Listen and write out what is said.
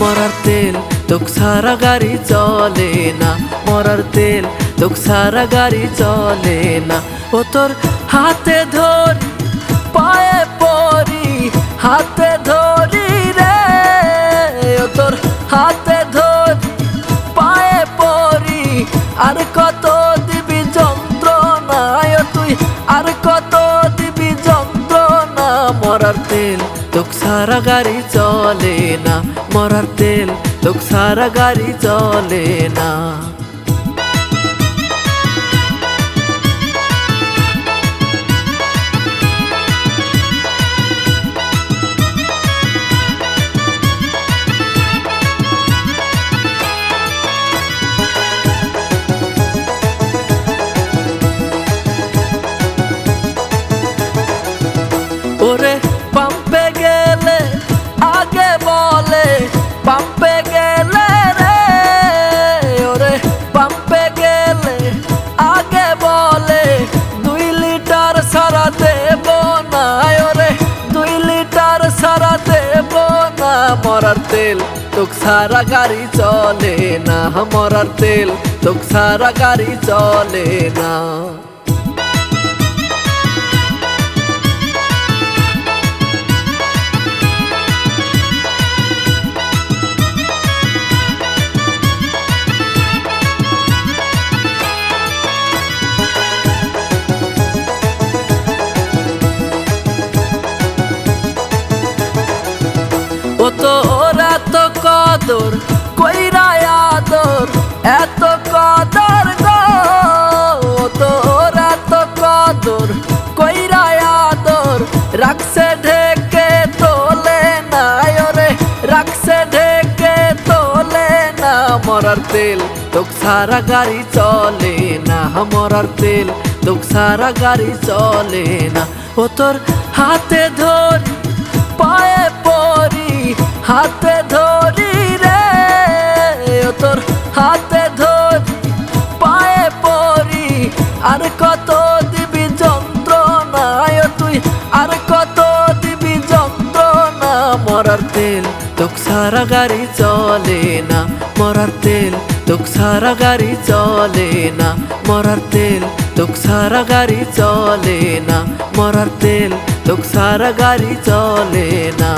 মরার তেল তোক সারা গাড়ি চলে না, মরার তেল তোক সারা গাড়ি চলে না। ও তোর হাতে ধরি পায়ে পড়ি, হাতে ধরি রে, ও তোর হাতে ধরি পায়ে পড়ি। আর কত দিবি যন্ত্রণা তুই, আর কত দিবি যন্ত্রণা। মরার তেল তোক সারা গাড়ি চলে না, মরার তেল তোক সারা গাড়ি চলে না। ওরে পাম্পে গেলে আগে বলে, পাম্পে গেলে রে, ওরে পাম্পে গেলে আগে বলে 2 লিটার সারা দেব না, ওরে 2 লিটার সারা দেব না। মরার তেল তোক সারা গাড়ি চলে না, মরার তেল তোক সারা গাড়ি চলে না। ও তোর এত কদর কইরা আদর, এত কদর গো, ও তোর এত কদর কইরা আদর। রাখছে ঢেকে তোলে না, ওরে রাখছে ঢেকে তোলে না। মরার তেল তোক সারা গাড়ি চলে না, মরার তেল তোক সারা গাড়ি চলে না। ও তোর হাতে ধরি পায়ে পড়ি, হাতে ধরি রে, ও তোর হাতে ধরি পায়ে পড়ি। আর কত দিবি যন্ত্রণা তুই, আর কত দিবি যন্ত্রণা। মরার তেল তোক সারা গাড়ি চলে না, মরার তেল তোক সারা গাড়ি চলে না, মরার তেল তোক সারা গাড়ি চলে না, মরার তেল তোক সারা গাড়ি চলে না।